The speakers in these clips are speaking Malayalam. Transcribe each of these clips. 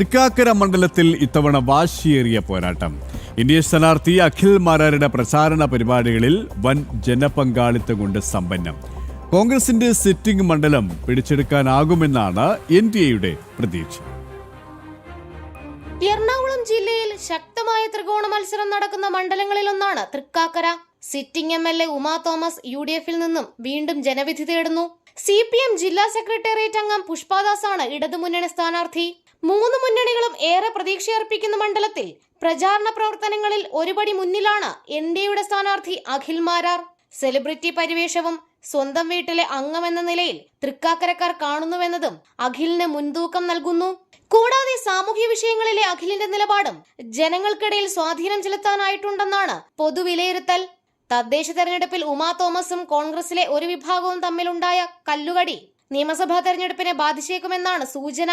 തൃക്കാക്കര മണ്ഡലത്തിൽ ഇത്തവണ വാശിയേറിയ പോരാട്ടം. ഇന്ത്യ സ്ഥാനാർത്ഥി അഖിൽ മാരാരുടെ പ്രചാരണ പരിപാടികളിൽ വൻ ജനപങ്കാളിത്തം കൊണ്ട് സമ്പന്നം. കോൺഗ്രസിന്റെ സിറ്റിംഗ് മണ്ഡലം പിടിച്ചെടുക്കാനാകുമെന്നാണ് NDAയുടെ പ്രതീക്ഷ. എറണാകുളം ജില്ലയിൽ ശക്തമായ ത്രികോണ മത്സരം നടക്കുന്ന മണ്ഡലങ്ങളിലൊന്നാണ് തൃക്കാക്കര. സിറ്റിംഗ് MLA ഉമാ തോമസ് UDFൽ നിന്നും വീണ്ടും ജനവിധി തേടുന്നു. CPM ജില്ലാ സെക്രട്ടേറിയറ്റ് അംഗം പുഷ്പദാസാണ് ഇടതുമുന്നണി സ്ഥാനാർത്ഥി. മൂന്ന് മുന്നണികളും ഏറെ പ്രതീക്ഷയർപ്പിക്കുന്ന മണ്ഡലത്തിൽ പ്രചാരണ പ്രവർത്തനങ്ങളിൽ ഒരുപടി മുന്നിലാണ് NDAയുടെ സ്ഥാനാർത്ഥി അഖിൽ മാരാർ. സെലിബ്രിറ്റി പരിവേഷവും സ്വന്തം വീട്ടിലെ അംഗമെന്ന നിലയിൽ തൃക്കാക്കരക്കാർ കാണുന്നുവെന്നതും അഖിലിന് മുൻതൂക്കം നൽകുന്നു. കൂടാതെ സാമൂഹ്യ വിഷയങ്ങളിലെ അഖിലിന്റെ നിലപാടും ജനങ്ങൾക്കിടയിൽ സ്വാധീനം ചെലുത്താനായിട്ടുണ്ടെന്നാണ് പൊതുവിലയിരുത്തൽ. തദ്ദേശ തെരഞ്ഞെടുപ്പിൽ ഉമാ തോമസും കോൺഗ്രസിലെ ഒരു വിഭാഗവും തമ്മിലുണ്ടായ കല്ലുകടി നിയമസഭാ തെരഞ്ഞെടുപ്പിനെ ബാധിച്ചേക്കുമെന്നാണ് സൂചന.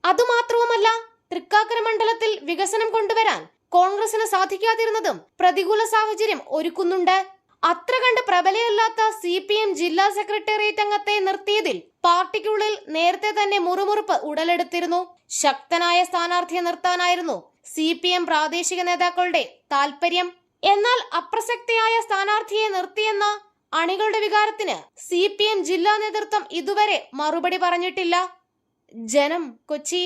അതുമാത്രവുമല്ല, തൃക്കാക്കര മണ്ഡലത്തിൽ വികസനം കൊണ്ടുവരാൻ കോൺഗ്രസിന് സാധിക്കാതിരുന്നതും പ്രതികൂല സാഹചര്യം ഒരുക്കുന്നുണ്ട്. അത്ര കണ്ട് പ്രബലയല്ലാത്ത CPM ജില്ലാ സെക്രട്ടേറിയറ്റ് അംഗത്തെ നിർത്തിയതിൽ പാർട്ടിക്കുള്ളിൽ നേരത്തെ തന്നെ മുറുമുറുപ്പ് ഉടലെടുത്തിരുന്നു. ശക്തനായ സ്ഥാനാർത്ഥിയെ നിർത്താനായിരുന്നു CPM പ്രാദേശിക നേതാക്കളുടെ താൽപര്യം. എന്നാൽ അപ്രസക്തയായ സ്ഥാനാർത്ഥിയെ നിർത്തിയെന്ന അണികളുടെ വികാരത്തിന് CPM ജില്ലാ നേതൃത്വം ഇതുവരെ മറുപടി പറഞ്ഞിട്ടില്ല. ജനം, കൊച്ചി.